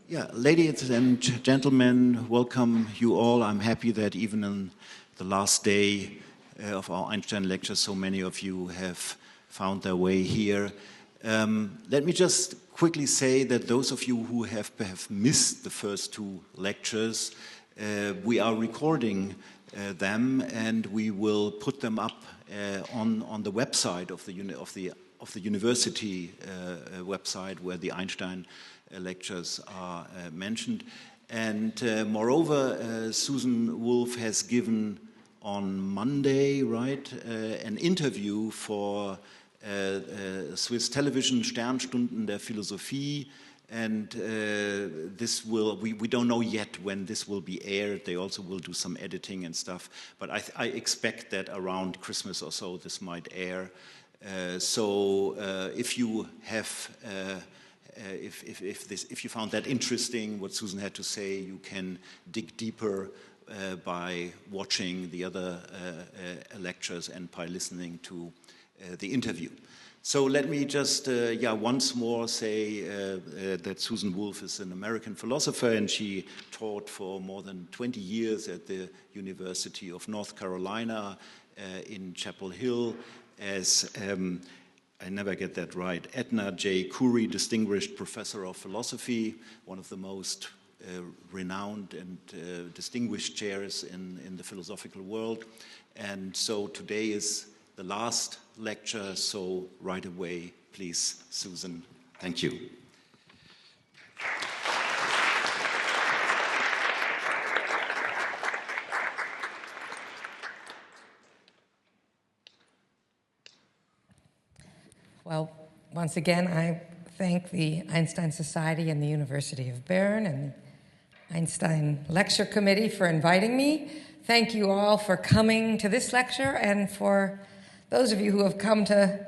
Yeah, ladies and gentlemen, welcome you all. I'm happy that even in the last day of our Einstein Lectures, so many of you have found their way here. Let me just quickly say that those of you who have perhaps missed the first two lectures, we are recording them and we will put them up on the website of the university website where the Einstein Lectures are mentioned. And moreover, Susan Wolf has given on Monday, right, an interview for Swiss television, Sternstunden der Philosophie, and we don't know yet when this will be aired. They also will do some editing and stuff, but I expect that around Christmas or so this might air. So if you have if you found that interesting, what Susan had to say, you can dig deeper by watching the other lectures and by listening to the interview. So let me just, once more say that Susan Wolf is an American philosopher, and she taught for more than 20 years at the University of North Carolina in Chapel Hill as I never get that right, Edna J. Curry Distinguished Professor of Philosophy, one of the most renowned and distinguished chairs in the philosophical world. And so today is the last lecture, so right away, please, Susan. Thank you. Well, once again, I thank the Einstein Society and the University of Bern and the Einstein Lecture Committee for inviting me. Thank you all for coming to this lecture, and for those of you who have come to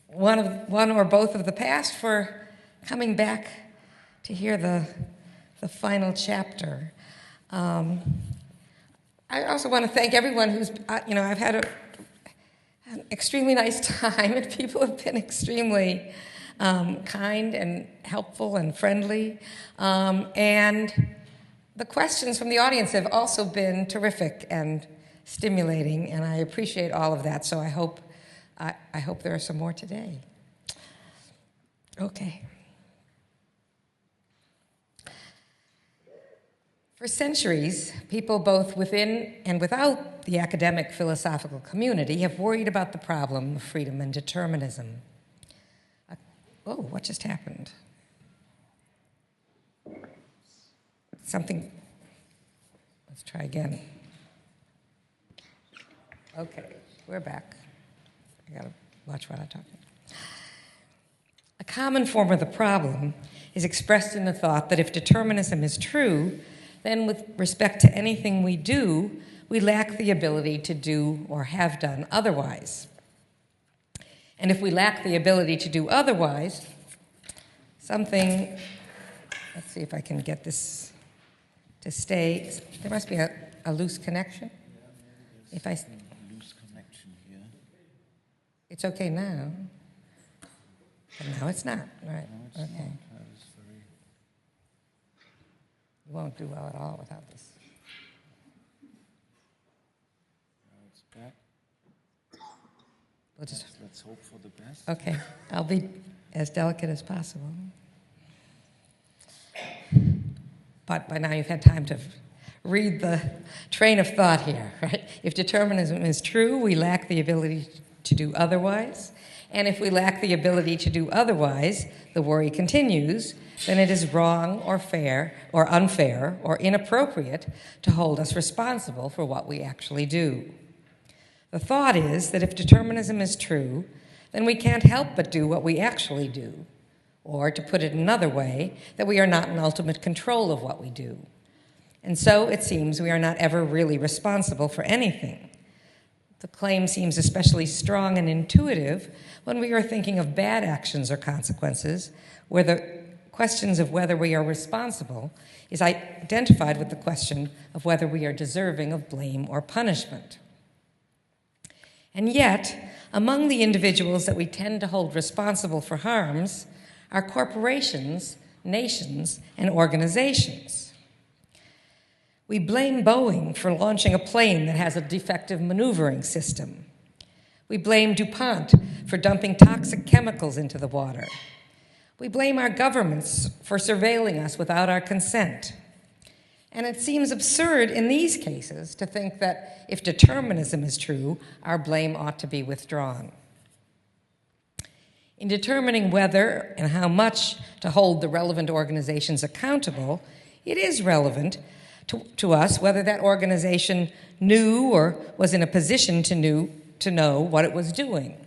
one or both of the past, for coming back to hear the final chapter. I also want to thank everyone who's, I've had an extremely nice time, and people have been extremely kind and helpful and friendly. And the questions from the audience have also been terrific and stimulating, and I appreciate all of that. So I hope there are some more today. Okay. For centuries, people both within and without the academic philosophical community have worried about the problem of freedom and determinism. What just happened? Something. Let's try again. Okay, we're back. I gotta watch what I'm talking. A common form of the problem is expressed in the thought that if determinism is true, then with respect to anything we do, we lack the ability to do or have done otherwise. And if we lack the ability to do otherwise, let's see if I can get this to stay. There must be a loose connection. If I loose connection here. It's okay now. But now it's not, right? No, it's okay. not. You won't do well at all without this. Now it's back. Let's hope for the best. Okay, I'll be as delicate as possible. But by now you've had time to read the train of thought here, right? If determinism is true, we lack the ability to do otherwise. And if we lack the ability to do otherwise, the worry continues, then it is wrong or fair or unfair or inappropriate to hold us responsible for what we actually do. The thought is that if determinism is true, then we can't help but do what we actually do. Or, to put it another way, that we are not in ultimate control of what we do. And so, it seems, we are not ever really responsible for anything. The claim seems especially strong and intuitive when we are thinking of bad actions or consequences, where the questions of whether we are responsible is identified with the question of whether we are deserving of blame or punishment. And yet, among the individuals that we tend to hold responsible for harms are corporations nations and organizations. We blame Boeing for launching a plane that has a defective maneuvering system. We blame DuPont for dumping toxic chemicals into the water. We blame our governments for surveilling us without our consent. And it seems absurd in these cases to think that if determinism is true, our blame ought to be withdrawn. In determining whether and how much to hold the relevant organizations accountable, it is relevant to us whether that organization knew or was in a position to know what it was doing.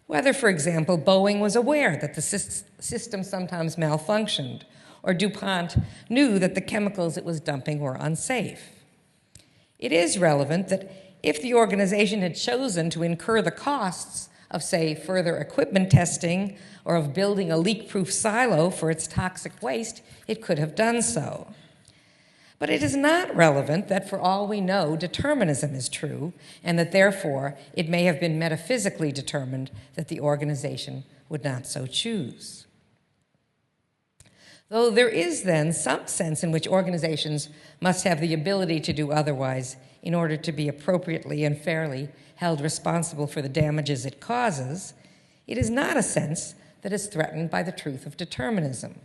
Whether, for example, Boeing was aware that the system sometimes malfunctioned, or DuPont knew that the chemicals it was dumping were unsafe. It is relevant that if the organization had chosen to incur the costs of, say, further equipment testing or of building a leak-proof silo for its toxic waste, it could have done so. But it is not relevant that, for all we know, determinism is true, and that therefore it may have been metaphysically determined that the organization would not so choose. Though there is then some sense in which organizations must have the ability to do otherwise in order to be appropriately and fairly held responsible for the damages it causes, it is not a sense that is threatened by the truth of determinism.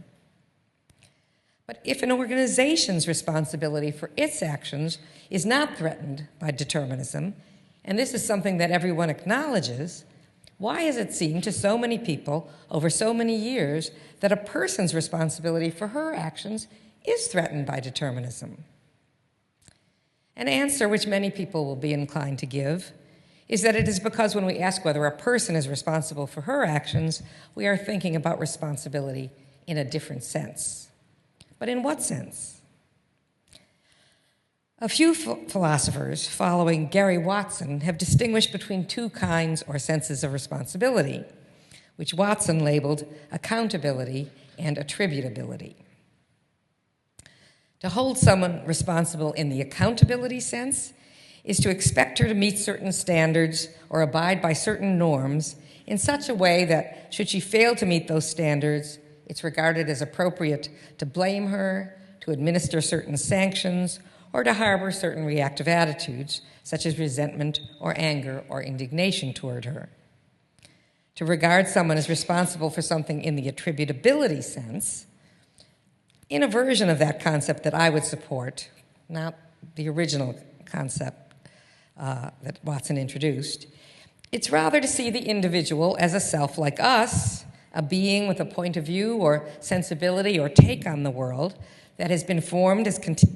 But if an organization's responsibility for its actions is not threatened by determinism, and this is something that everyone acknowledges, why has it seemed to so many people over so many years that a person's responsibility for her actions is threatened by determinism? An answer which many people will be inclined to give is that it is because when we ask whether a person is responsible for her actions, we are thinking about responsibility in a different sense. But in what sense? A few philosophers, following Gary Watson, have distinguished between two kinds or senses of responsibility, which Watson labeled accountability and attributability. To hold someone responsible in the accountability sense is to expect her to meet certain standards or abide by certain norms in such a way that, should she fail to meet those standards, it's regarded as appropriate to blame her, to administer certain sanctions, or to harbor certain reactive attitudes, such as resentment or anger or indignation toward her. To regard someone as responsible for something in the attributability sense, in a version of that concept that I would support, not the original concept that Watson introduced, it's rather to see the individual as a self like us, a being with a point of view or sensibility or take on the world that has been formed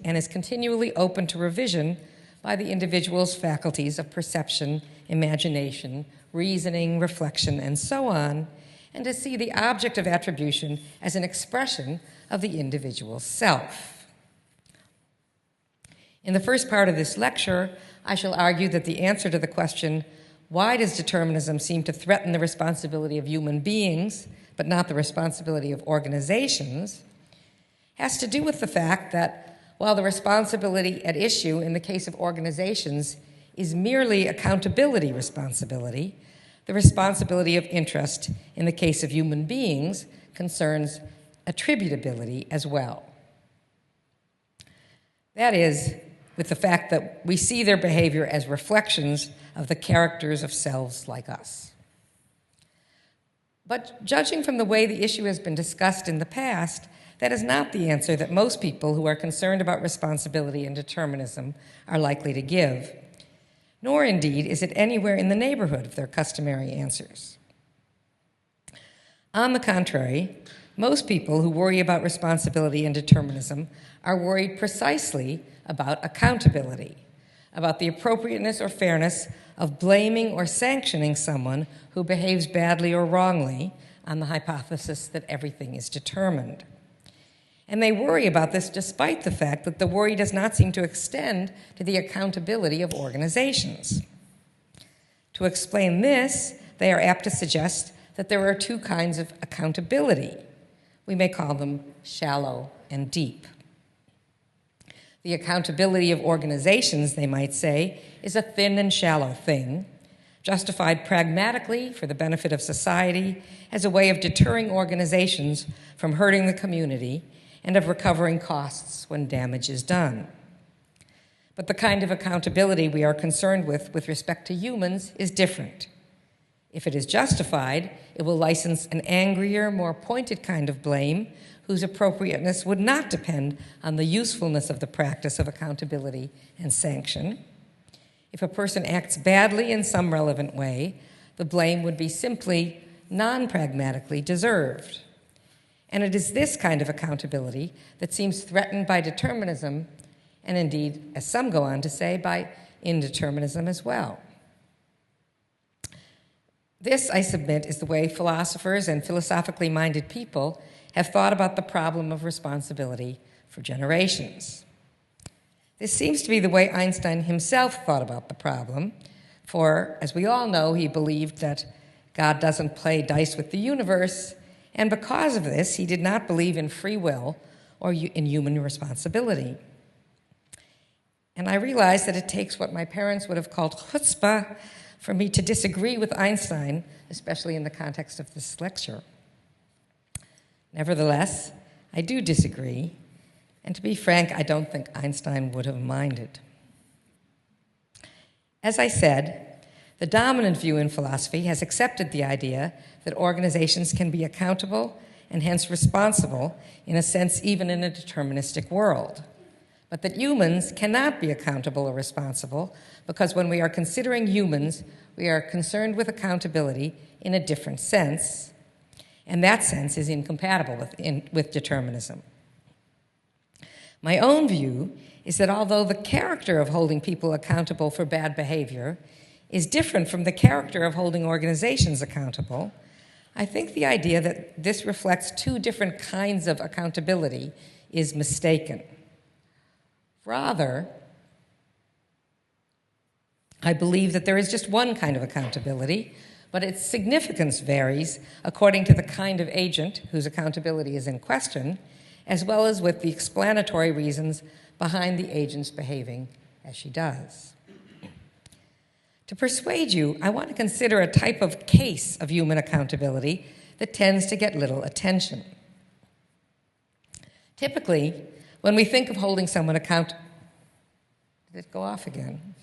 and is continually open to revision by the individual's faculties of perception, imagination, reasoning, reflection, and so on, and to see the object of attribution as an expression of the individual's self. In the first part of this lecture, I shall argue that the answer to the question, why does determinism seem to threaten the responsibility of human beings, but not the responsibility of organizations, has to do with the fact that while the responsibility at issue in the case of organizations is merely accountability responsibility, the responsibility of interest in the case of human beings concerns attributability as well. That is, with the fact that we see their behavior as reflections of the characters of selves like us. But judging from the way the issue has been discussed in the past, that is not the answer that most people who are concerned about responsibility and determinism are likely to give, nor indeed is it anywhere in the neighborhood of their customary answers. On the contrary, most people who worry about responsibility and determinism are worried precisely about accountability, about the appropriateness or fairness of blaming or sanctioning someone who behaves badly or wrongly on the hypothesis that everything is determined. And they worry about this despite the fact that the worry does not seem to extend to the accountability of organizations. To explain this, they are apt to suggest that there are two kinds of accountability. We may call them shallow and deep. The accountability of organizations, they might say, is a thin and shallow thing, justified pragmatically for the benefit of society as a way of deterring organizations from hurting the community and of recovering costs when damage is done. But the kind of accountability we are concerned with respect to humans is different. If it is justified, it will license an angrier, more pointed kind of blame whose appropriateness would not depend on the usefulness of the practice of accountability and sanction. If a person acts badly in some relevant way, the blame would be simply non-pragmatically deserved. And it is this kind of accountability that seems threatened by determinism, and indeed, as some go on to say, by indeterminism as well. This, I submit, is the way philosophers and philosophically minded people have thought about the problem of responsibility for generations. This seems to be the way Einstein himself thought about the problem, for, as we all know, he believed that God doesn't play dice with the universe, and because of this, he did not believe in free will or in human responsibility. And I realize that it takes what my parents would have called chutzpah for me to disagree with Einstein, especially in the context of this lecture. Nevertheless, I do disagree, and to be frank, I don't think Einstein would have minded. As I said, the dominant view in philosophy has accepted the idea that organizations can be accountable and hence responsible, in a sense, even in a deterministic world, but that humans cannot be accountable or responsible because when we are considering humans, we are concerned with accountability in a different sense, and that sense is incompatible with determinism. My own view is that although the character of holding people accountable for bad behavior is different from the character of holding organizations accountable, I think the idea that this reflects two different kinds of accountability is mistaken. Rather, I believe that there is just one kind of accountability, but its significance varies according to the kind of agent whose accountability is in question, as well as with the explanatory reasons behind the agent's behaving as she does. To persuade you, I want to consider a type of case of human accountability that tends to get little attention. Typically, when we think of holding someone accountable, did it go off again?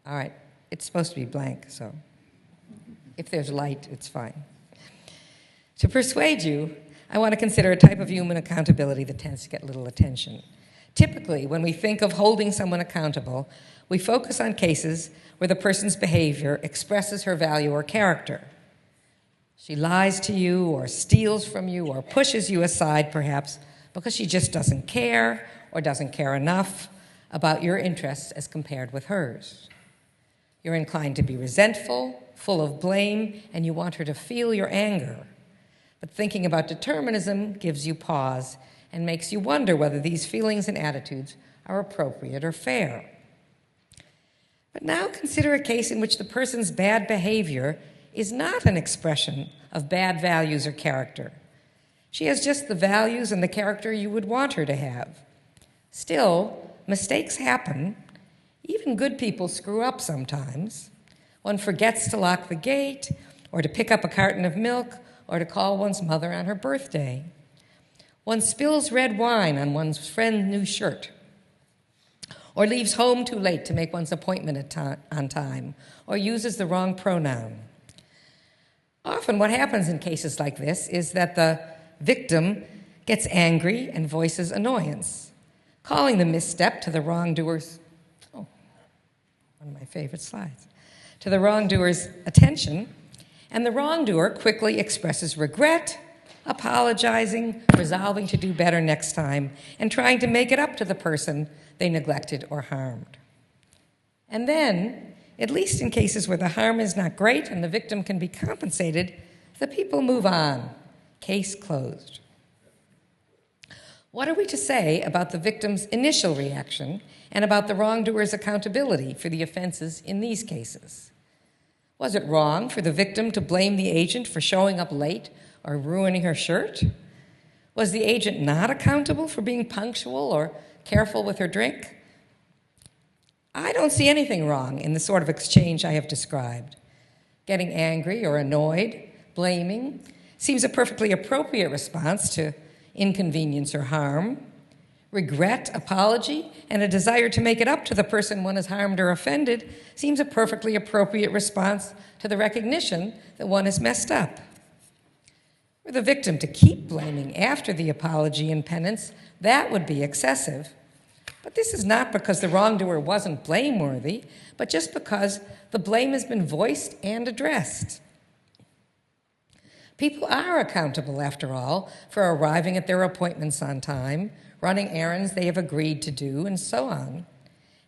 All right, it's supposed to be blank, so if there's light, it's fine. To persuade you, I want to consider a type of human accountability that tends to get little attention. Typically, when we think of holding someone accountable, we focus on cases where the person's behavior expresses her value or character. She lies to you or steals from you or pushes you aside, perhaps, because she just doesn't care or doesn't care enough about your interests as compared with hers. You're inclined to be resentful, full of blame, and you want her to feel your anger. But thinking about determinism gives you pause and makes you wonder whether these feelings and attitudes are appropriate or fair. But now consider a case in which the person's bad behavior is not an expression of bad values or character. She has just the values and the character you would want her to have. Still, mistakes happen. Even good people screw up sometimes. One forgets to lock the gate, or to pick up a carton of milk, or to call one's mother on her birthday. One spills red wine on one's friend's new shirt, or leaves home too late to make one's appointment on time, or uses the wrong pronoun. Often what happens in cases like this is that the victim gets angry and voices annoyance, calling the misstep to the wrongdoer's, one of my favorite slides, to the wrongdoer's attention, and the wrongdoer quickly expresses regret, apologizing, resolving to do better next time, and trying to make it up to the person they neglected or harmed. And then, at least in cases where the harm is not great and the victim can be compensated, the people move on. Case closed. What are we to say about the victim's initial reaction and about the wrongdoer's accountability for the offenses in these cases? Was it wrong for the victim to blame the agent for showing up late or ruining her shirt? Was the agent not accountable for being punctual or careful with her drink? I don't see anything wrong in the sort of exchange I have described. Getting angry or annoyed, blaming, seems a perfectly appropriate response to inconvenience or harm. Regret, apology, and a desire to make it up to the person one has harmed or offended seems a perfectly appropriate response to the recognition that one has messed up. For the victim to keep blaming after the apology and penance, that would be excessive. But this is not because the wrongdoer wasn't blameworthy, but just because the blame has been voiced and addressed. People are accountable, after all, for arriving at their appointments on time, running errands they have agreed to do, and so on.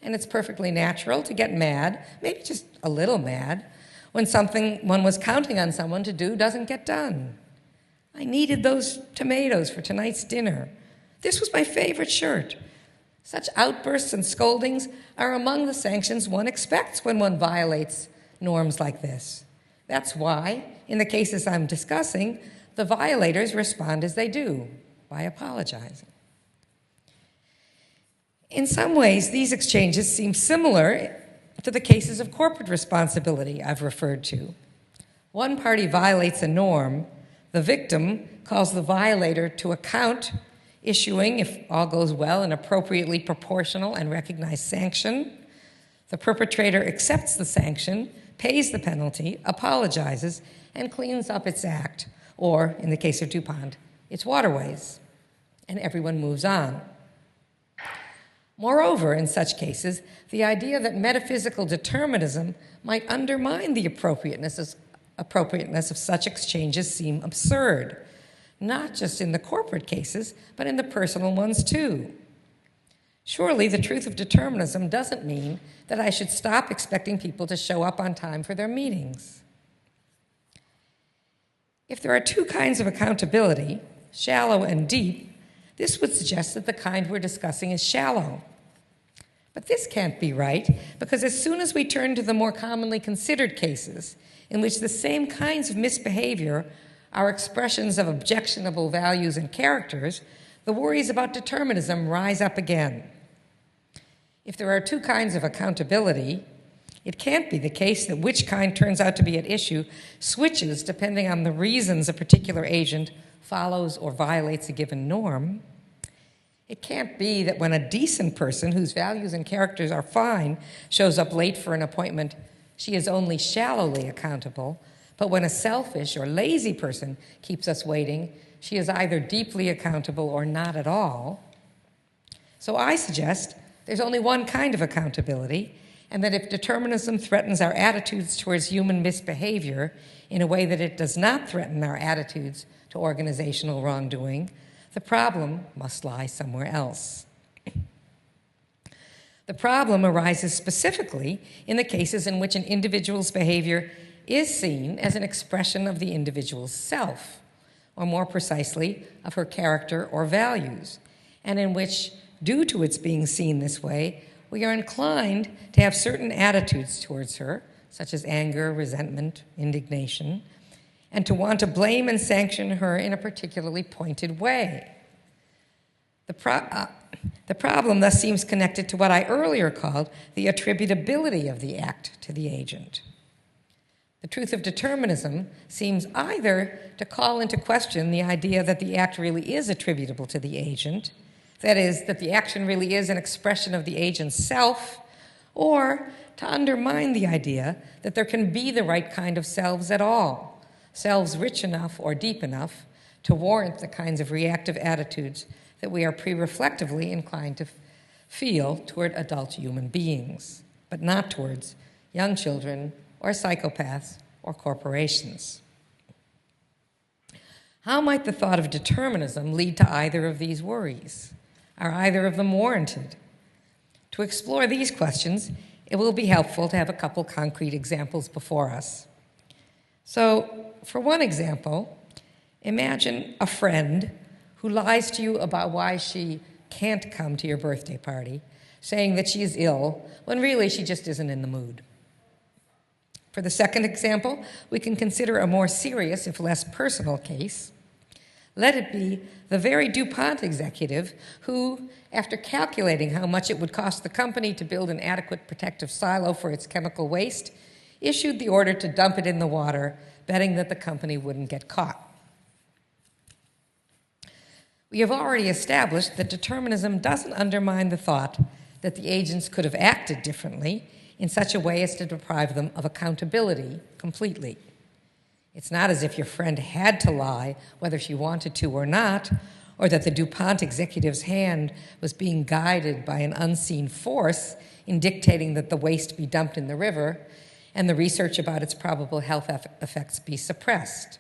And it's perfectly natural to get mad, maybe just a little mad, when something one was counting on someone to do doesn't get done. I needed those tomatoes for tonight's dinner. This was my favorite shirt. Such outbursts and scoldings are among the sanctions one expects when one violates norms like this. That's why, in the cases I'm discussing, the violators respond as they do, by apologizing. In some ways, these exchanges seem similar to the cases of corporate responsibility I've referred to. One party violates a norm, the victim calls the violator to account, issuing, if all goes well, an appropriately proportional and recognized sanction. The perpetrator accepts the sanction, pays the penalty, apologizes, and cleans up its act, or, in the case of DuPont, its waterways, and everyone moves on. Moreover, in such cases, the idea that metaphysical determinism might undermine the appropriateness of such exchanges seem absurd, not just in the corporate cases, but in the personal ones too. Surely the truth of determinism doesn't mean that I should stop expecting people to show up on time for their meetings. If there are two kinds of accountability, shallow and deep, this would suggest that the kind we're discussing is shallow. But this can't be right, because as soon as we turn to the more commonly considered cases, in which the same kinds of misbehavior are expressions of objectionable values and characters, the worries about determinism rise up again. If there are two kinds of accountability, it can't be the case that which kind turns out to be at issue switches depending on the reasons a particular agent follows or violates a given norm. It can't be that when a decent person whose values and characters are fine shows up late for an appointment, she is only shallowly accountable, but when a selfish or lazy person keeps us waiting, she is either deeply accountable or not at all. So I suggest there's only one kind of accountability, and that if determinism threatens our attitudes towards human misbehavior in a way that it does not threaten our attitudes to organizational wrongdoing, the problem must lie somewhere else. The problem arises specifically in the cases in which an individual's behavior is seen as an expression of the individual's self, or more precisely, of her character or values, and in which, due to its being seen this way, we are inclined to have certain attitudes towards her, such as anger, resentment, indignation, and to want to blame and sanction her in a particularly pointed way. The problem thus seems connected to what I earlier called the attributability of the act to the agent. The truth of determinism seems either to call into question the idea that the act really is attributable to the agent, that is, that the action really is an expression of the agent's self, or to undermine the idea that there can be the right kind of selves at all, selves rich enough or deep enough to warrant the kinds of reactive attitudes that we are pre-reflectively inclined to feel toward adult human beings, but not towards young children or psychopaths or corporations. How might the thought of determinism lead to either of these worries? Are either of them warranted? To explore these questions, it will be helpful to have a couple concrete examples before us. So, for one example, imagine a friend who lies to you about why she can't come to your birthday party, saying that she is ill, when really she just isn't in the mood. For the second example, we can consider a more serious, if less personal, case. let it be the very DuPont executive who, after calculating how much it would cost the company to build an adequate protective silo for its chemical waste, issued the order to dump it in the water, betting that the company wouldn't get caught. We have already established that determinism doesn't undermine the thought that the agents could have acted differently in such a way as to deprive them of accountability completely. It's not as if your friend had to lie, whether she wanted to or not, or that the DuPont executive's hand was being guided by an unseen force in dictating that the waste be dumped in the river and the research about its probable health effects be suppressed.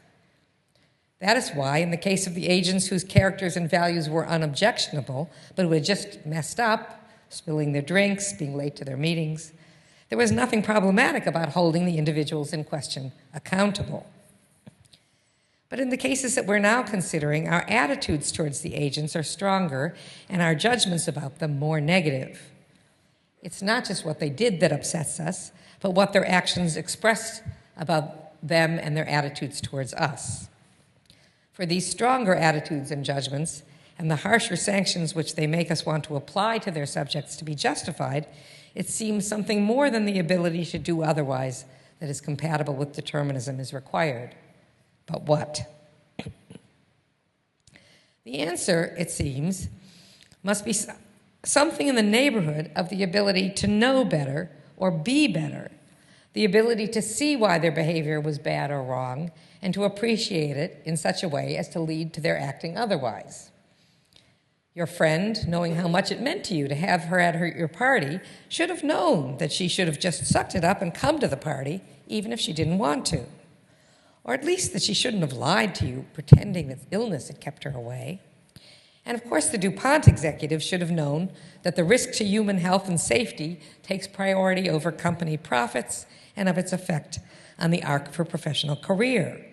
That is why, in the case of the agents whose characters and values were unobjectionable, but who had just messed up, spilling their drinks, being late to their meetings, there was nothing problematic about holding the individuals in question accountable. But in the cases that we're now considering, our attitudes towards the agents are stronger and our judgments about them more negative. It's not just what they did that upsets us, but what their actions express about them and their attitudes towards us. For these stronger attitudes and judgments, and the harsher sanctions which they make us want to apply to their subjects to be justified, it seems something more than the ability to do otherwise that is compatible with determinism is required. But what? The answer, it seems, must be something in the neighborhood of the ability to know better or be better, the ability to see why their behavior was bad or wrong, and to appreciate it in such a way as to lead to their acting otherwise. Your friend, knowing how much it meant to you to have her at your party, should have known that she should have just sucked it up and come to the party, even if she didn't want to. Or at least that she shouldn't have lied to you, pretending that illness had kept her away. And of course, the DuPont executive should have known that the risk to human health and safety takes priority over company profits and of its effect on the arc of her professional career.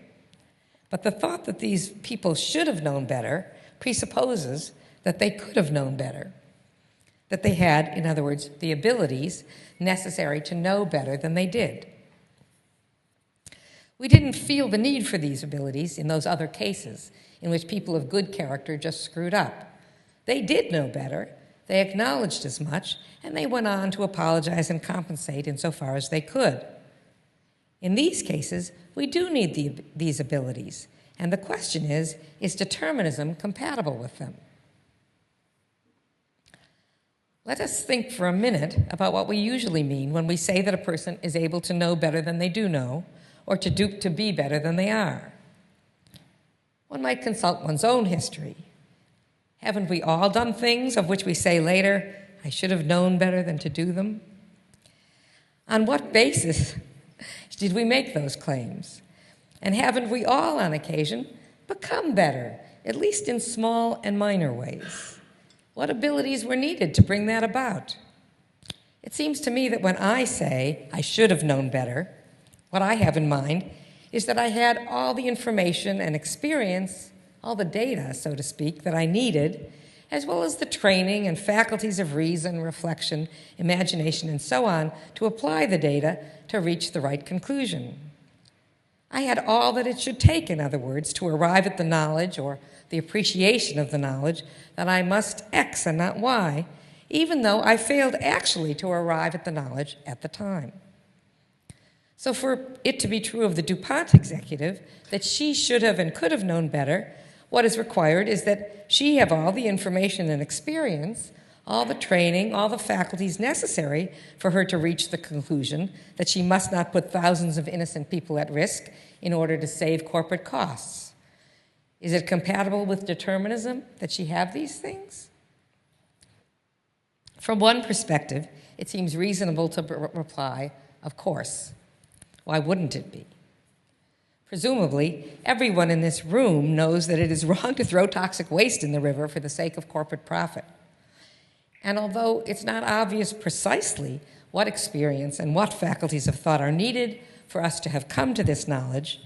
But the thought that these people should have known better presupposes that they could have known better, that they had, in other words, the abilities necessary to know better than they did. We didn't feel the need for these abilities in those other cases in which people of good character just screwed up. They did know better, they acknowledged as much, and they went on to apologize and compensate insofar as they could. In these cases, we do need these abilities, and the question is determinism compatible with them? Let us think for a minute about what we usually mean when we say that a person is able to know better than they do know, or to be better than they are. One might consult one's own history. Haven't we all done things of which we say later, I should have known better than to do them? On what basis did we make those claims? And haven't we all, on occasion, become better, at least in small and minor ways? What abilities were needed to bring that about? It seems to me that when I say I should have known better, what I have in mind is that I had all the information and experience, all the data, so to speak, that I needed, as well as the training and faculties of reason, reflection, imagination, and so on, to apply the data to reach the right conclusion. I had all that it should take, in other words, to arrive at the knowledge or the appreciation of the knowledge that I must X and not Y, even though I failed actually to arrive at the knowledge at the time. So for it to be true of the DuPont executive that she should have and could have known better, what is required is that she have all the information and experience, all the training, all the faculties necessary for her to reach the conclusion that she must not put thousands of innocent people at risk in order to save corporate costs. Is it compatible with determinism that she have these things? From one perspective, it seems reasonable to reply, of course. Why wouldn't it be? Presumably, everyone in this room knows that it is wrong to throw toxic waste in the river for the sake of corporate profit. And although it's not obvious precisely what experience and what faculties of thought are needed for us to have come to this knowledge,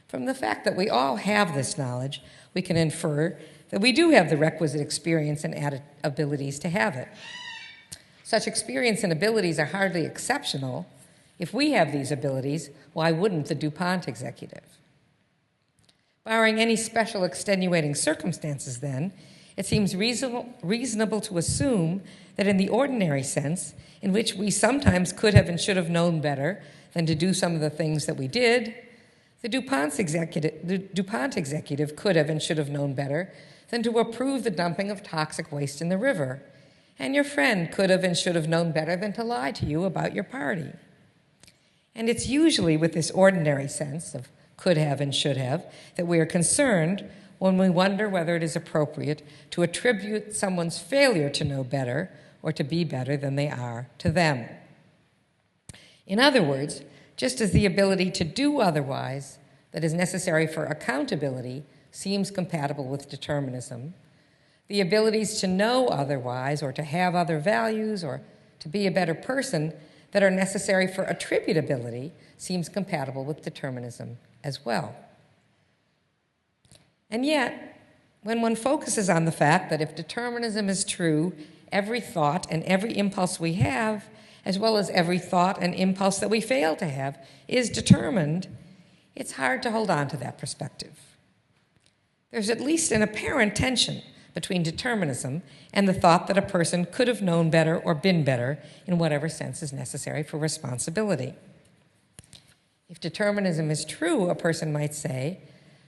from the fact that we all have this knowledge, we can infer that we do have the requisite experience and abilities to have it. Such experience and abilities are hardly exceptional. If we have these abilities, why wouldn't the DuPont executive? Barring any special extenuating circumstances, then, it seems reasonable to assume that in the ordinary sense, in which we sometimes could have and should have known better than to do some of the things that we did, the DuPont executive could have and should have known better than to approve the dumping of toxic waste in the river. And your friend could have and should have known better than to lie to you about your party. And it's usually with this ordinary sense of could have and should have that we are concerned when we wonder whether it is appropriate to attribute someone's failure to know better or to be better than they are to them. In other words, just as the ability to do otherwise that is necessary for accountability seems compatible with determinism, the abilities to know otherwise or to have other values or to be a better person that are necessary for attributability seems compatible with determinism as well. And yet, when one focuses on the fact that if determinism is true, every thought and every impulse we have, as well as every thought and impulse that we fail to have, is determined, it's hard to hold on to that perspective. There's at least an apparent tension between determinism and the thought that a person could have known better or been better in whatever sense is necessary for responsibility. If determinism is true, a person might say,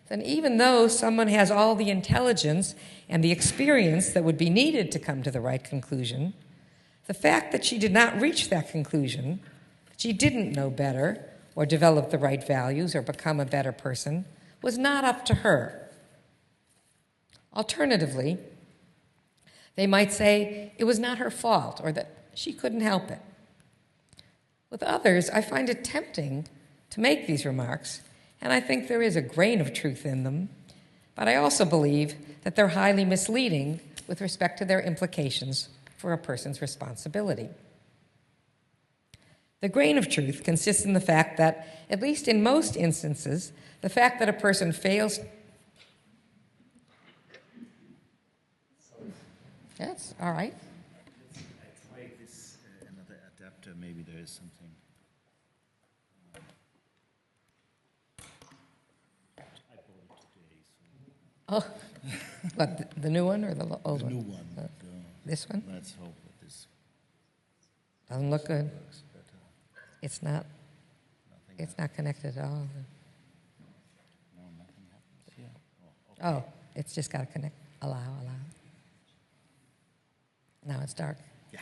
then even though someone has all the intelligence and the experience that would be needed to come to the right conclusion, the fact that she did not reach that conclusion, that she didn't know better or develop the right values or become a better person, was not up to her. Alternatively, they might say it was not her fault or that she couldn't help it. With others, I find it tempting to make these remarks, and I think there is a grain of truth in them, but I also believe that they're highly misleading with respect to their implications for a person's responsibility. The grain of truth consists in the fact that, at least in most instances, the fact that a person fails... Yes, all right. I try this another adapter. Maybe there is something. I bought it today. Oh, what, the new one or the old The one? new one. This one? Let's hope that this Doesn't look good. looks better. It's not. Nothing It's not connected at all. No, nothing happens here. Oh, it's just got to connect. Allow. Now it's dark. Yeah.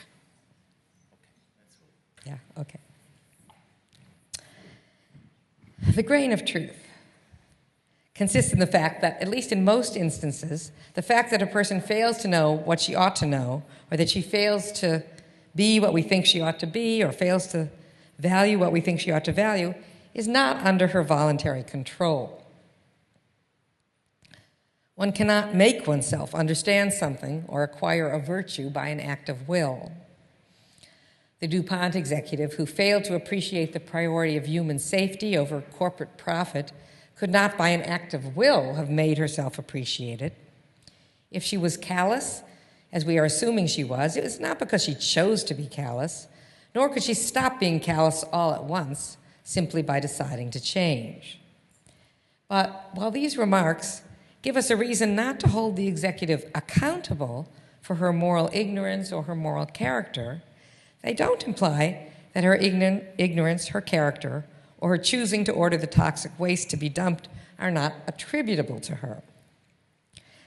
Okay. Let's hope. Yeah, okay. The grain of truth consists in the fact that, at least in most instances, the fact that a person fails to know what she ought to know, or that she fails to be what we think she ought to be, or fails to value what we think she ought to value, is not under her voluntary control. One cannot make oneself understand something or acquire a virtue by an act of will. The DuPont executive, who failed to appreciate the priority of human safety over corporate profit, could not by an act of will have made herself appreciated. If she was callous, as we are assuming she was, it was not because she chose to be callous, nor could she stop being callous all at once, simply by deciding to change. But while these remarks give us a reason not to hold the executive accountable for her moral ignorance or her moral character, they don't imply that her ignorance, her character, or her choosing to order the toxic waste to be dumped are not attributable to her.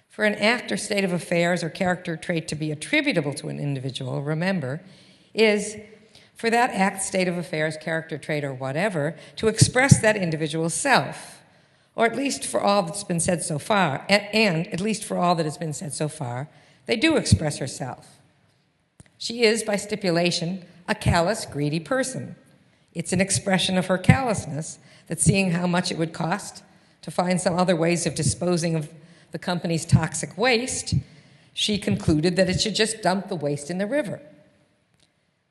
For an act or state of affairs or character trait to be attributable to an individual, remember, is for that act, state of affairs, character trait, or whatever, to express that individual's self, or at least for all that's been said so far, and at least for all that has been said so far, they do express herself. She is, by stipulation, a callous, greedy person. It's an expression of her callousness that, seeing how much it would cost to find some other ways of disposing of the company's toxic waste, she concluded that it should just dump the waste in the river.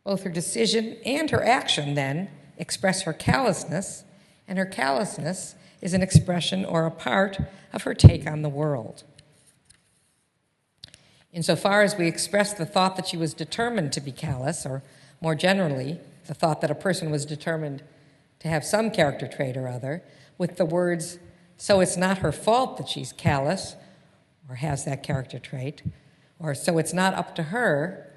Both her decision and her action, then, express her callousness, and her callousness is an expression or a part of her take on the world. Insofar as we express the thought that she was determined to be callous, or more generally, the thought that a person was determined to have some character trait or other, with the words, so it's not her fault that she's callous or has that character trait, or so it's not up to her,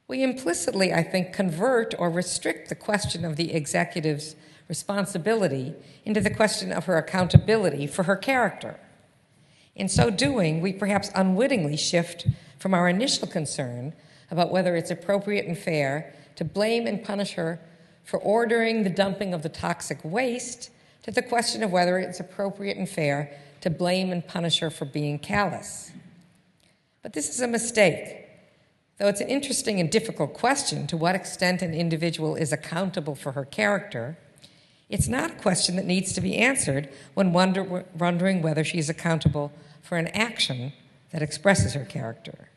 we implicitly, I think, convert or restrict the question of the executive's responsibility into the question of her accountability for her character. In so doing, we perhaps unwittingly shift from our initial concern about whether it's appropriate and fair to blame and punish her for ordering the dumping of the toxic waste to the question of whether it's appropriate and fair to blame and punish her for being callous. But this is a mistake. Though it's an interesting and difficult question to what extent an individual is accountable for her character, it's not a question that needs to be answered when wondering whether she is accountable for an action that expresses her character.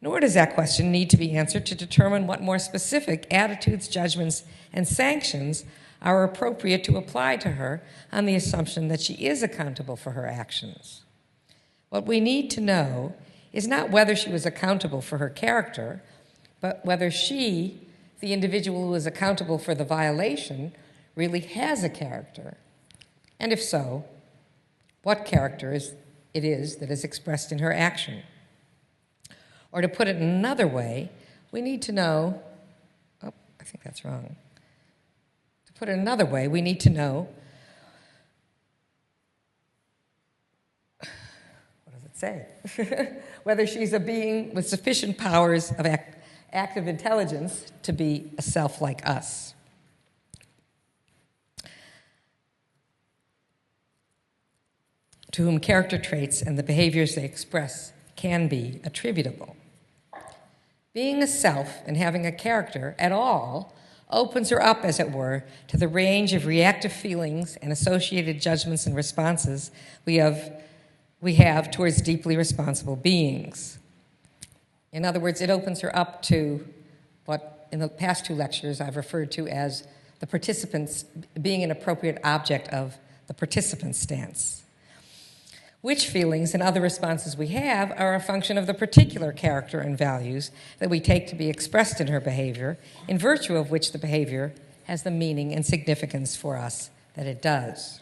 Nor does that question need to be answered to determine what more specific attitudes, judgments, and sanctions are appropriate to apply to her on the assumption that she is accountable for her actions. What we need to know is not whether she was accountable for her character, but whether she, the individual who is accountable for the violation, really has a character. And if so, what character it is that is expressed in her action. Or to put it another way, we need to know, I think that's wrong. To put it another way, we need to know, what does it say? Whether she's a being with sufficient powers of active intelligence to be a self like us. To whom character traits and the behaviors they express can be attributable. Being a self and having a character at all opens her up, as it were, to the range of reactive feelings and associated judgments and responses we have towards deeply responsible beings. In other words, it opens her up to what in the past two lectures I've referred to as the participants being an appropriate object of the participant stance. Which feelings and other responses we have are a function of the particular character and values that we take to be expressed in her behavior, in virtue of which the behavior has the meaning and significance for us that it does.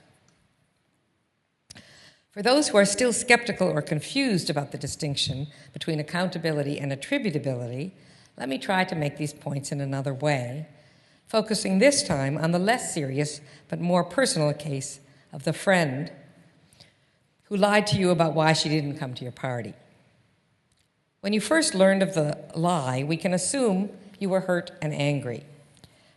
For those who are still skeptical or confused about the distinction between accountability and attributability, let me try to make these points in another way, focusing this time on the less serious but more personal case of the friend who lied to you about why she didn't come to your party. When you first learned of the lie, we can assume you were hurt and angry.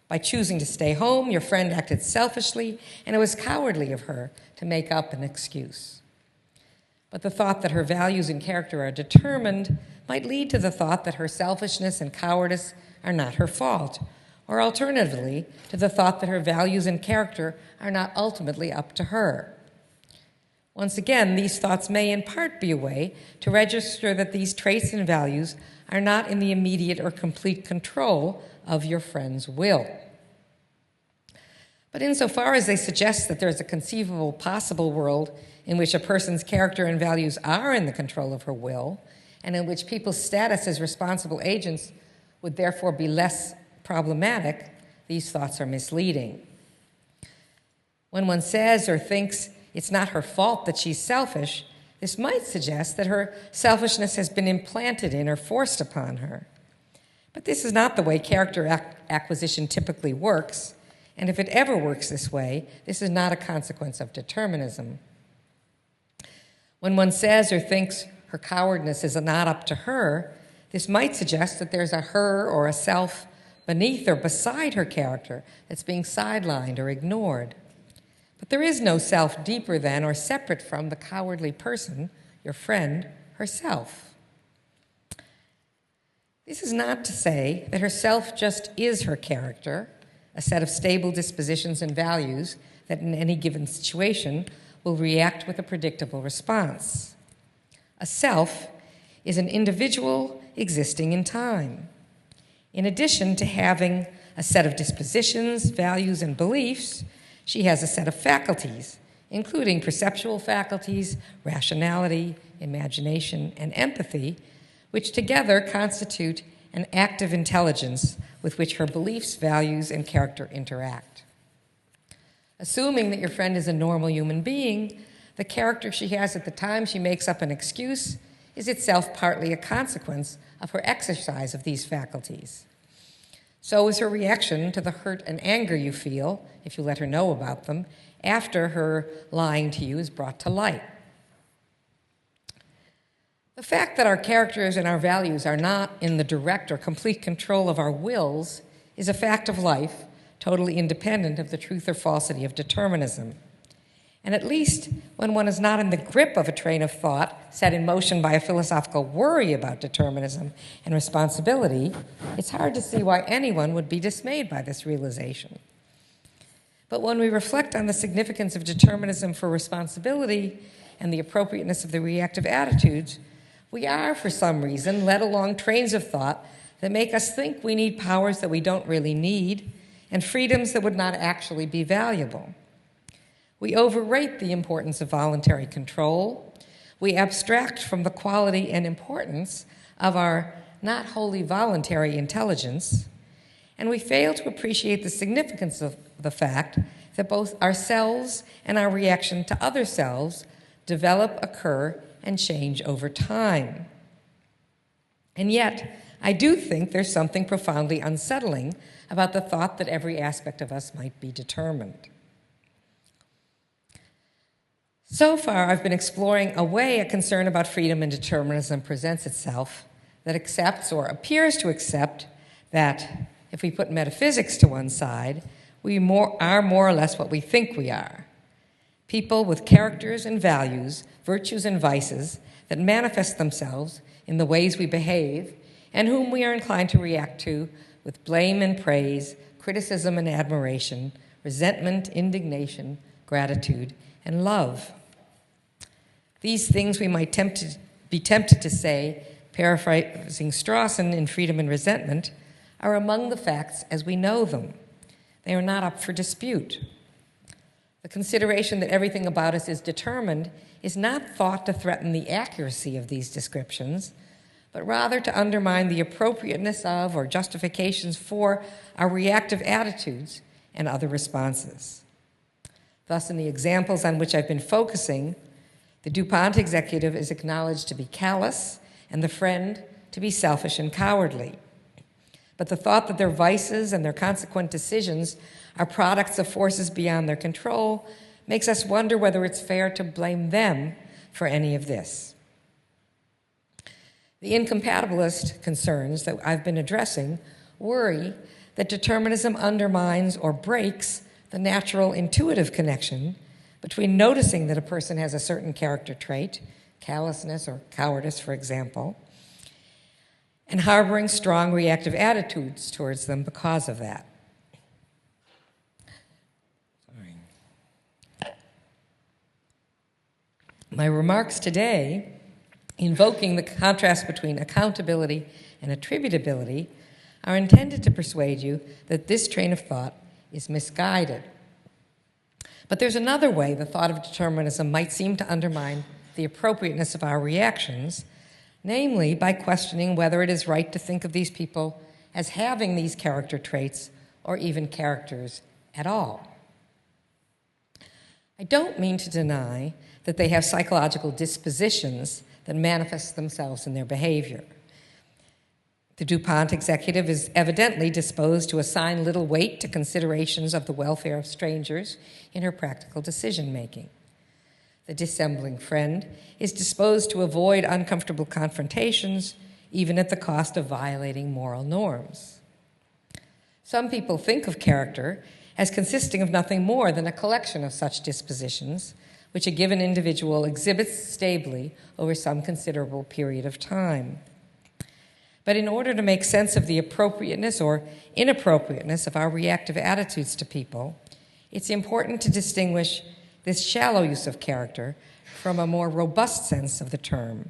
By choosing to stay home, your friend acted selfishly, and it was cowardly of her to make up an excuse. But the thought that her values and character are determined might lead to the thought that her selfishness and cowardice are not her fault, or alternatively, to the thought that her values and character are not ultimately up to her. Once again, these thoughts may in part be a way to register that these traits and values are not in the immediate or complete control of your friend's will. But insofar as they suggest that there is a conceivable possible world in which a person's character and values are in the control of her will, and in which people's status as responsible agents would therefore be less problematic, these thoughts are misleading. When one says or thinks it's not her fault that she's selfish, this might suggest that her selfishness has been implanted in or forced upon her. But this is not the way character acquisition typically works, and if it ever works this way, this is not a consequence of determinism. When one says or thinks her cowardness is not up to her, this might suggest that there's a her or a self beneath or beside her character that's being sidelined or ignored. But there is no self deeper than or separate from the cowardly person, your friend, herself. This is not to say that herself just is her character, a set of stable dispositions and values that in any given situation will react with a predictable response. A self is an individual existing in time. In addition to having a set of dispositions, values, and beliefs, she has a set of faculties, including perceptual faculties, rationality, imagination, and empathy, which together constitute an active intelligence with which her beliefs, values, and character interact. Assuming that your friend is a normal human being, the character she has at the time she makes up an excuse is itself partly a consequence of her exercise of these faculties. So is her reaction to the hurt and anger you feel, if you let her know about them, after her lying to you is brought to light. The fact that our characters and our values are not in the direct or complete control of our wills is a fact of life, totally independent of the truth or falsity of determinism. And at least when one is not in the grip of a train of thought set in motion by a philosophical worry about determinism and responsibility, it's hard to see why anyone would be dismayed by this realization. But when we reflect on the significance of determinism for responsibility and the appropriateness of the reactive attitudes, we are, for some reason, led along trains of thought that make us think we need powers that we don't really need and freedoms that would not actually be valuable. We overrate the importance of voluntary control. We abstract from the quality and importance of our not wholly voluntary intelligence. And we fail to appreciate the significance of the fact that both ourselves and our reaction to other selves develop, occur, and change over time. And yet, I do think there's something profoundly unsettling about the thought that every aspect of us might be determined. So far, I've been exploring a way a concern about freedom and determinism presents itself that accepts or appears to accept that if we put metaphysics to one side, we are more or less what we think we are. People with characters and values, virtues and vices that manifest themselves in the ways we behave and whom we are inclined to react to with blame and praise, criticism and admiration, resentment, indignation, gratitude, and love. These things we might be tempted to say, paraphrasing Strawson in Freedom and Resentment, are among the facts as we know them. They are not up for dispute. The consideration that everything about us is determined is not thought to threaten the accuracy of these descriptions, but rather to undermine the appropriateness of or justifications for our reactive attitudes and other responses. Thus, in the examples on which I've been focusing, the DuPont executive is acknowledged to be callous and the friend to be selfish and cowardly. But the thought that their vices and their consequent decisions are products of forces beyond their control makes us wonder whether it's fair to blame them for any of this. The incompatibilist concerns that I've been addressing worry that determinism undermines or breaks the natural intuitive connection between noticing that a person has a certain character trait, callousness or cowardice, for example, and harboring strong reactive attitudes towards them because of that. My remarks today, invoking the contrast between accountability and attributability, are intended to persuade you that this train of thought is misguided. But there's another way the thought of determinism might seem to undermine the appropriateness of our reactions, namely by questioning whether it is right to think of these people as having these character traits or even characters at all. I don't mean to deny that they have psychological dispositions that manifest themselves in their behavior. The DuPont executive is evidently disposed to assign little weight to considerations of the welfare of strangers in her practical decision-making. The dissembling friend is disposed to avoid uncomfortable confrontations, even at the cost of violating moral norms. Some people think of character as consisting of nothing more than a collection of such dispositions, which a given individual exhibits stably over some considerable period of time. But in order to make sense of the appropriateness or inappropriateness of our reactive attitudes to people, it's important to distinguish this shallow use of character from a more robust sense of the term,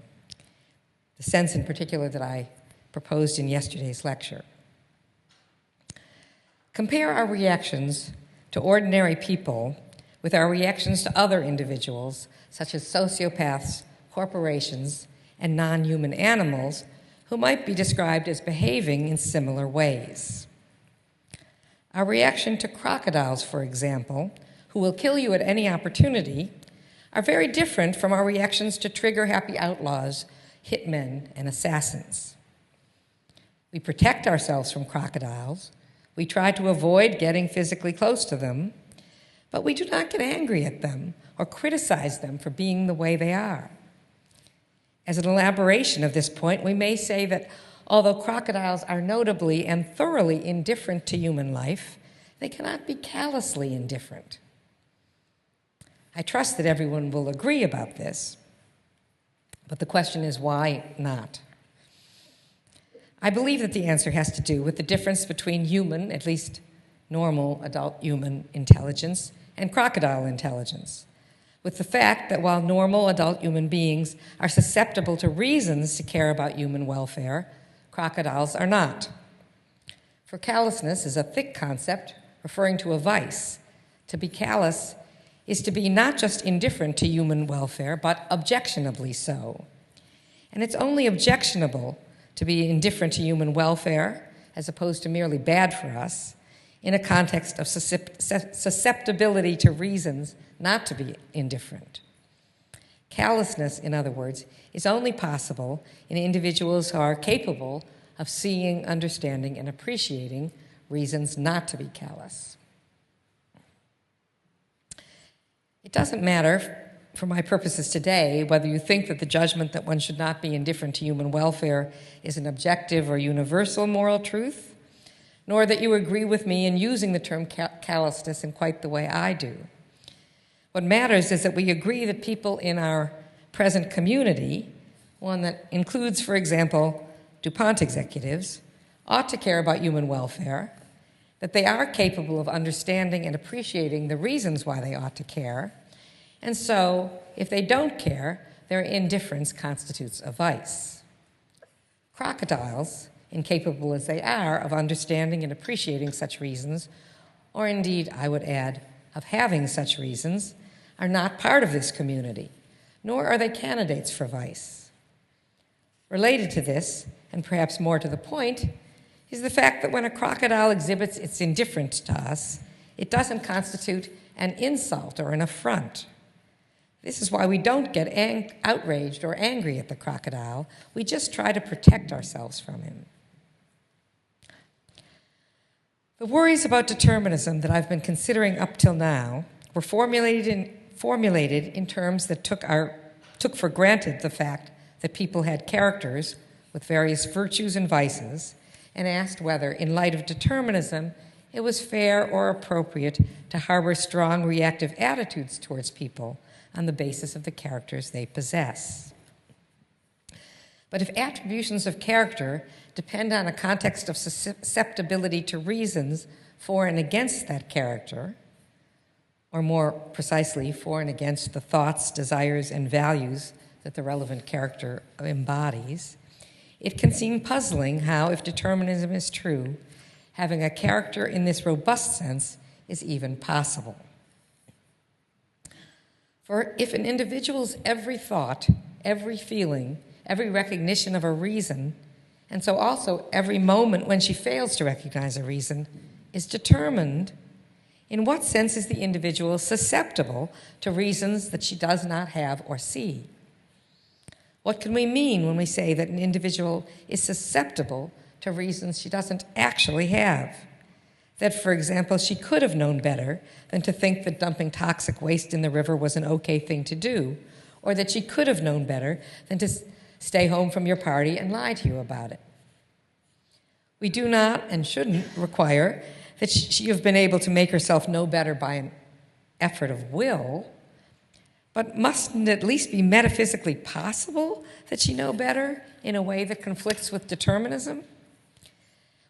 the sense in particular that I proposed in yesterday's lecture. Compare our reactions to ordinary people with our reactions to other individuals, such as sociopaths, corporations, and non-human animals, who might be described as behaving in similar ways. Our reaction to crocodiles, for example, who will kill you at any opportunity are very different from our reactions to trigger-happy outlaws, hitmen, and assassins. We protect ourselves from crocodiles. We try to avoid getting physically close to them, but we do not get angry at them or criticize them for being the way they are. As an elaboration of this point, we may say that although crocodiles are notably and thoroughly indifferent to human life, they cannot be callously indifferent. I trust that everyone will agree about this, but the question is, why not? I believe that the answer has to do with the difference between human, at least normal adult human intelligence, and crocodile intelligence, with the fact that while normal adult human beings are susceptible to reasons to care about human welfare, crocodiles are not. For callousness is a thick concept referring to a vice. To be callous is to be not just indifferent to human welfare, but objectionably so. And it's only objectionable to be indifferent to human welfare, as opposed to merely bad for us, in a context of susceptibility to reasons not to be indifferent. Callousness, in other words, is only possible in individuals who are capable of seeing, understanding, and appreciating reasons not to be callous. It doesn't matter, for my purposes today, whether you think that the judgment that one should not be indifferent to human welfare is an objective or universal moral truth, nor that you agree with me in using the term callousness in quite the way I do. What matters is that we agree that people in our present community, one that includes, for example, DuPont executives, ought to care about human welfare, that they are capable of understanding and appreciating the reasons why they ought to care, and so, if they don't care, their indifference constitutes a vice. Crocodiles, incapable as they are of understanding and appreciating such reasons, or indeed, I would add, of having such reasons, are not part of this community, nor are they candidates for vice. Related to this, and perhaps more to the point, is the fact that when a crocodile exhibits its indifference to us, it doesn't constitute an insult or an affront. This is why we don't get outraged or angry at the crocodile. We just try to protect ourselves from him. The worries about determinism that I've been considering up till now were formulated in terms that took for granted the fact that people had characters with various virtues and vices, and asked whether, in light of determinism, it was fair or appropriate to harbor strong reactive attitudes towards people on the basis of the characters they possess. But if attributions of character depend on a context of susceptibility to reasons for and against that character, or more precisely, for and against the thoughts, desires, and values that the relevant character embodies, it can seem puzzling how, if determinism is true, having a character in this robust sense is even possible. For if an individual's every thought, every feeling, every recognition of a reason, and so also every moment when she fails to recognize a reason, is determined, in what sense is the individual susceptible to reasons that she does not have or see? What can we mean when we say that an individual is susceptible to reasons she doesn't actually have? That, for example, she could have known better than to think that dumping toxic waste in the river was an okay thing to do, or that she could have known better than to stay home from your party and lie to you about it. We do not and shouldn't require that she have been able to make herself know better by an effort of will, but mustn't it at least be metaphysically possible that she know better in a way that conflicts with determinism?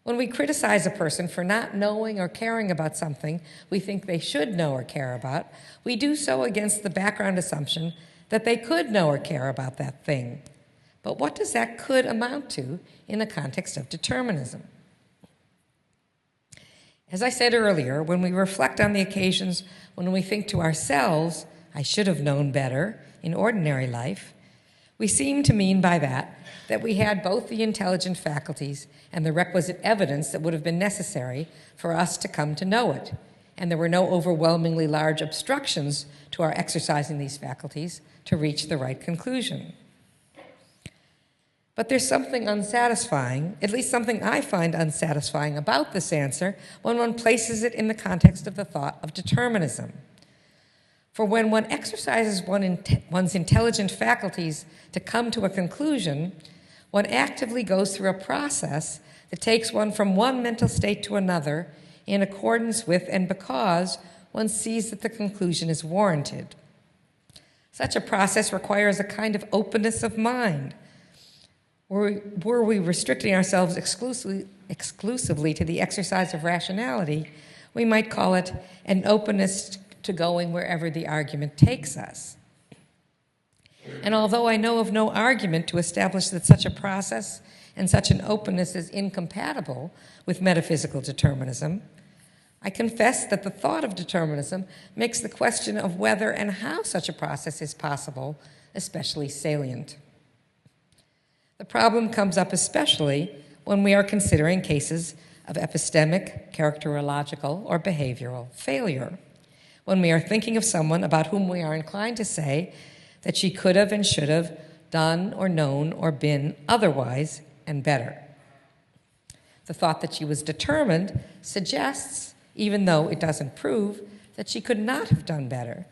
When we criticize a person for not knowing or caring about something we think they should know or care about, we do so against the background assumption that they could know or care about that thing. But what does that could amount to in the context of determinism? As I said earlier, when we reflect on the occasions when we think to ourselves, I should have known better in ordinary life, we seem to mean by that we had both the intelligent faculties and the requisite evidence that would have been necessary for us to come to know it, and there were no overwhelmingly large obstructions to our exercising these faculties to reach the right conclusion. But there's something unsatisfying, at least something I find unsatisfying about this answer when one places it in the context of the thought of determinism. For when one exercises one's intelligent faculties to come to a conclusion, one actively goes through a process that takes one from one mental state to another in accordance with and because one sees that the conclusion is warranted. Such a process requires a kind of openness of mind. Were we restricting ourselves exclusively to the exercise of rationality, we might call it an openness to going wherever the argument takes us. And although I know of no argument to establish that such a process and such an openness is incompatible with metaphysical determinism, I confess that the thought of determinism makes the question of whether and how such a process is possible especially salient. The problem comes up especially when we are considering cases of epistemic, characterological, or behavioral failure, when we are thinking of someone about whom we are inclined to say that she could have and should have done or known or been otherwise and better. The thought that she was determined suggests, even though it doesn't prove, that she could not have done better,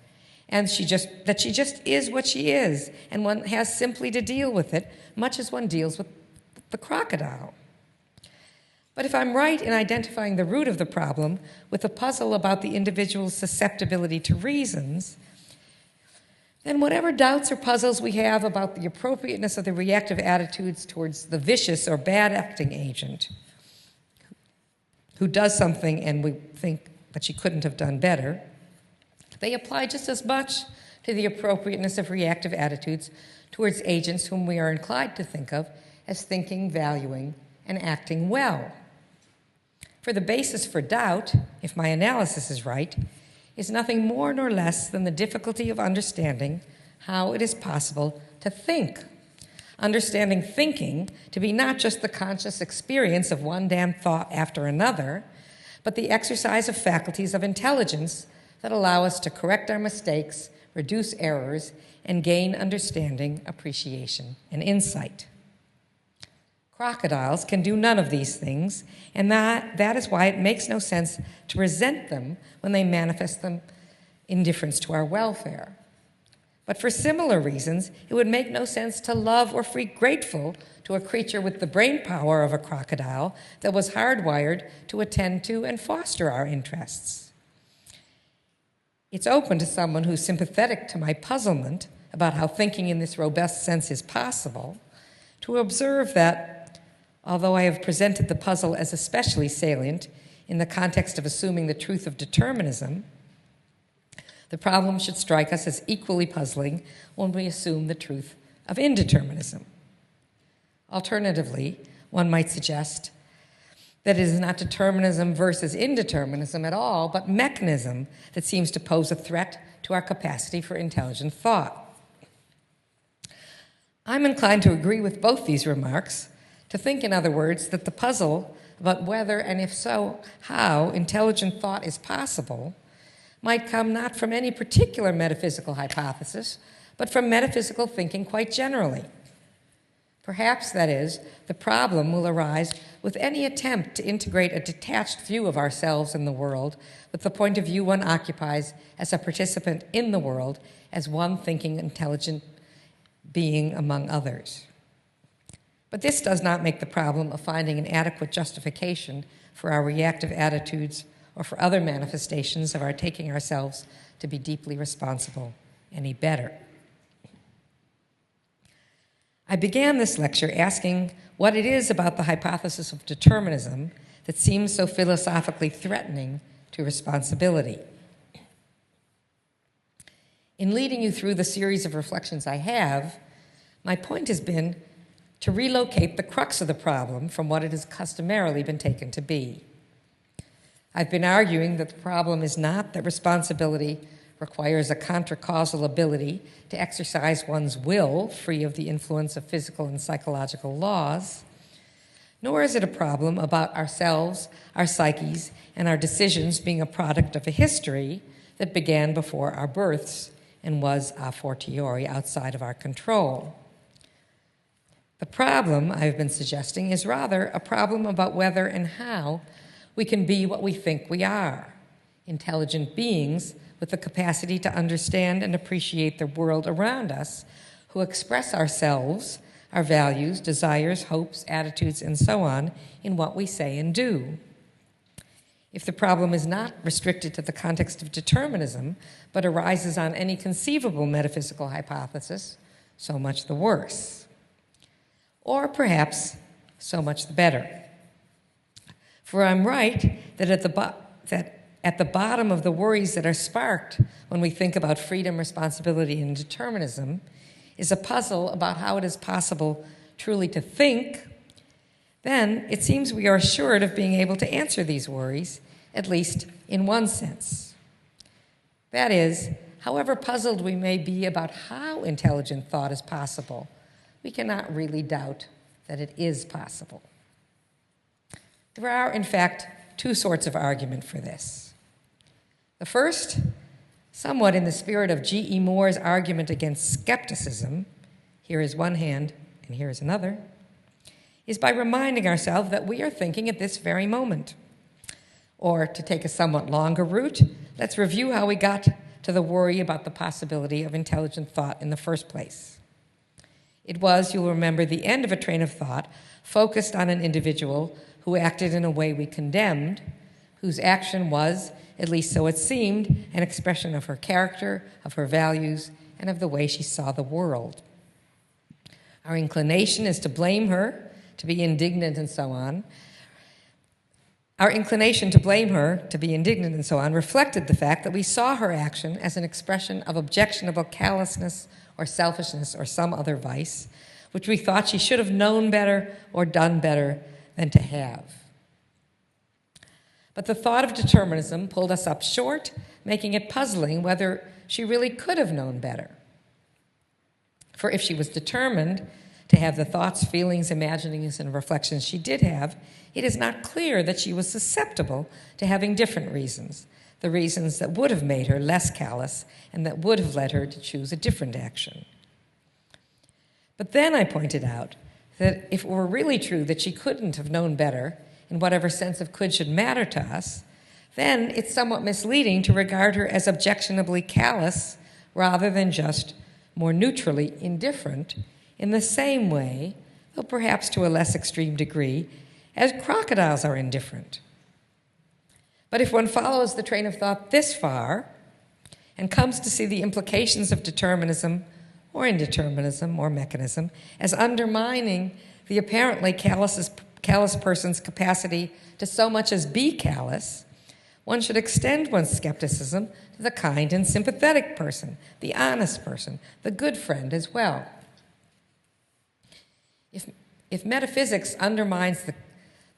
and that she just is what she is, and one has simply to deal with it, much as one deals with the crocodile. But if I'm right in identifying the root of the problem with a puzzle about the individual's susceptibility to reasons, then whatever doubts or puzzles we have about the appropriateness of the reactive attitudes towards the vicious or bad acting agent who does something and we think that she couldn't have done better, they apply just as much to the appropriateness of reactive attitudes towards agents whom we are inclined to think of as thinking, valuing, and acting well. For the basis for doubt, if my analysis is right, is nothing more nor less than the difficulty of understanding how it is possible to think. Understanding thinking to be not just the conscious experience of one damn thought after another, but the exercise of faculties of intelligence that allow us to correct our mistakes, reduce errors, and gain understanding, appreciation, and insight. Crocodiles can do none of these things, and that is why it makes no sense to resent them when they manifest them indifference to our welfare. But for similar reasons, it would make no sense to love or feel grateful to a creature with the brain power of a crocodile that was hardwired to attend to and foster our interests. It's open to someone who's sympathetic to my puzzlement about how thinking in this robust sense is possible to observe that, although I have presented the puzzle as especially salient in the context of assuming the truth of determinism, the problem should strike us as equally puzzling when we assume the truth of indeterminism. Alternatively, one might suggest that it is not determinism versus indeterminism at all, but mechanism that seems to pose a threat to our capacity for intelligent thought. I'm inclined to agree with both these remarks, to think, in other words, that the puzzle about whether, and if so, how intelligent thought is possible might come not from any particular metaphysical hypothesis, but from metaphysical thinking quite generally. Perhaps, that is, the problem will arise with any attempt to integrate a detached view of ourselves in the world with the point of view one occupies as a participant in the world, as one thinking, intelligent being among others. But this does not make the problem of finding an adequate justification for our reactive attitudes or for other manifestations of our taking ourselves to be deeply responsible any better. I began this lecture asking what it is about the hypothesis of determinism that seems so philosophically threatening to responsibility. In leading you through the series of reflections I have, my point has been to relocate the crux of the problem from what it has customarily been taken to be. I've been arguing that the problem is not that responsibility requires a contra-causal ability to exercise one's will free of the influence of physical and psychological laws, Nor is it a problem about ourselves, our psyches, and our decisions being a product of a history that began before our births and was a fortiori outside of our control. The problem, I've been suggesting, is rather a problem about whether and how we can be what we think we are, intelligent beings with the capacity to understand and appreciate the world around us, who express ourselves, our values, desires, hopes, attitudes, and so on in what we say and do. If the problem is not restricted to the context of determinism, but arises on any conceivable metaphysical hypothesis, so much the worse. Or perhaps, so much the better. For I'm right that at the bottom of the worries that are sparked when we think about freedom, responsibility, and determinism is a puzzle about how it is possible truly to think, then it seems we are assured of being able to answer these worries, at least in one sense. That is, however puzzled we may be about how intelligent thought is possible, we cannot really doubt that it is possible. There are, in fact, two sorts of argument for this. The first, somewhat in the spirit of G.E. Moore's argument against skepticism, here is one hand and here is another, is by reminding ourselves that we are thinking at this very moment. Or, to take a somewhat longer route, let's review how we got to the worry about the possibility of intelligent thought in the first place. It was, you'll remember, the end of a train of thought focused on an individual who acted in a way we condemned, whose action was, at least so it seemed, an expression of her character, of her values, and of the way she saw the world. Our inclination is to blame her, to be indignant, and so on. Our inclination to blame her, to be indignant, and so on, reflected the fact that we saw her action as an expression of objectionable callousness or selfishness or some other vice, which we thought she should have known better or done better than to have. But the thought of determinism pulled us up short, making it puzzling whether she really could have known better. For if she was determined to have the thoughts, feelings, imaginings, and reflections she did have, it is not clear that she was susceptible to having different reasons, the reasons that would have made her less callous and that would have led her to choose a different action. But then I pointed out that if it were really true that she couldn't have known better, in whatever sense of could should matter to us, then it's somewhat misleading to regard her as objectionably callous rather than just more neutrally indifferent, in the same way, though perhaps to a less extreme degree, as crocodiles are indifferent. But if one follows the train of thought this far and comes to see the implications of determinism or indeterminism or mechanism as undermining the apparently callous person's capacity to so much as be callous, one should extend one's skepticism to the kind and sympathetic person, the honest person, the good friend as well. If metaphysics undermines the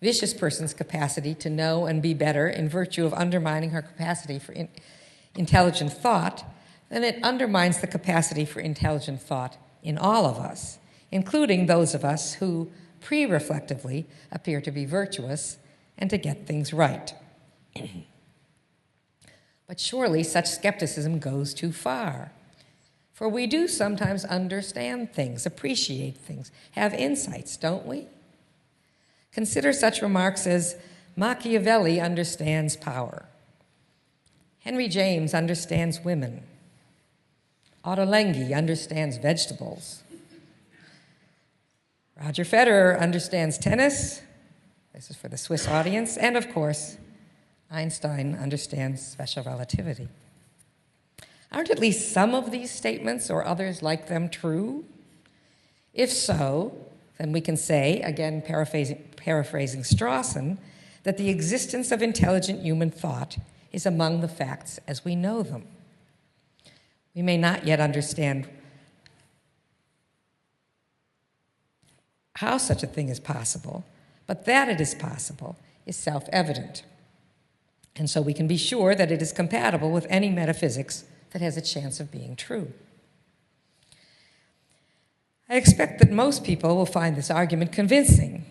vicious person's capacity to know and be better in virtue of undermining her capacity for intelligent thought, then it undermines the capacity for intelligent thought in all of us, including those of us who, pre-reflectively, appear to be virtuous and to get things right. But surely such skepticism goes too far. For we do sometimes understand things, appreciate things, have insights, don't we? Consider such remarks as Machiavelli understands power. Henry James understands women. Ottolenghi understands vegetables. Roger Federer understands tennis. This is for the Swiss audience. And of course, Einstein understands special relativity. Aren't at least some of these statements or others like them true? If so, then we can say, again paraphrasing Strawson, that the existence of intelligent human thought is among the facts as we know them. We may not yet understand how such a thing is possible, but that it is possible is self-evident. And so we can be sure that it is compatible with any metaphysics that has a chance of being true. I expect that most people will find this argument convincing,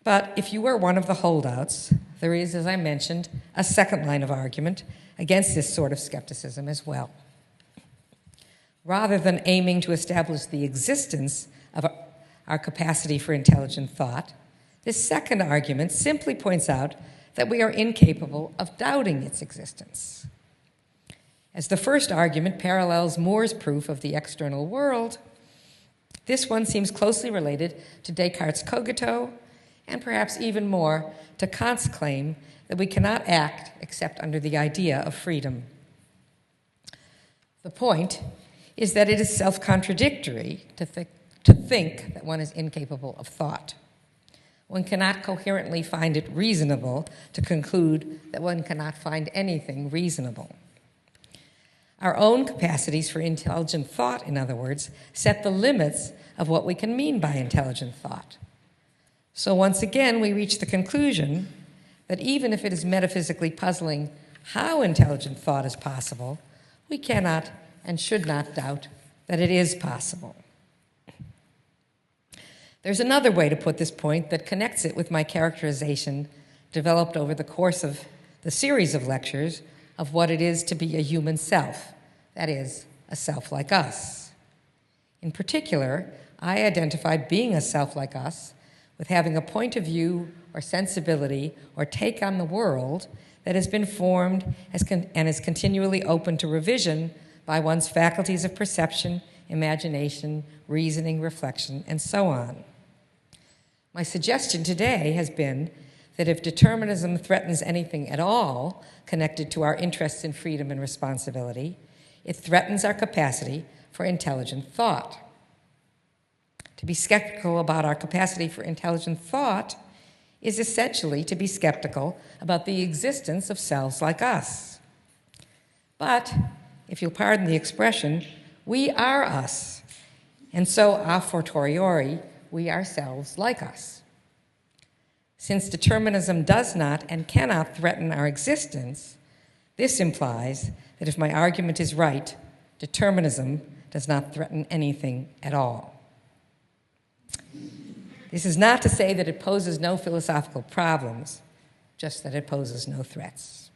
But if you are one of the holdouts, there is, as I mentioned, a second line of argument against this sort of skepticism as well. Rather than aiming to establish the existence of our capacity for intelligent thought, this second argument simply points out that we are incapable of doubting its existence. As the first argument parallels Moore's proof of the external world, this one seems closely related to Descartes' cogito, and perhaps even more to Kant's claim that we cannot act except under the idea of freedom. The point is that it is self-contradictory to think that one is incapable of thought. One cannot coherently find it reasonable to conclude that one cannot find anything reasonable. Our own capacities for intelligent thought, in other words, set the limits of what we can mean by intelligent thought. So once again, we reach the conclusion that even if it is metaphysically puzzling how intelligent thought is possible, we cannot and should not doubt that it is possible. There's another way to put this point that connects it with my characterization developed over the course of the series of lectures of what it is to be a human self, that is, a self like us. In particular, I identified being a self like us with having a point of view or sensibility or take on the world that has been formed and is continually open to revision by one's faculties of perception, imagination, reasoning, reflection, and so on. My suggestion today has been that if determinism threatens anything at all connected to our interests in freedom and responsibility, it threatens our capacity for intelligent thought. To be skeptical about our capacity for intelligent thought is essentially to be skeptical about the existence of selves like us. But, if you'll pardon the expression, we are us, and so a fortiori, we are selves like us. Since determinism does not and cannot threaten our existence, this implies that if my argument is right, determinism does not threaten anything at all. This is not to say that it poses no philosophical problems, just that it poses no threats.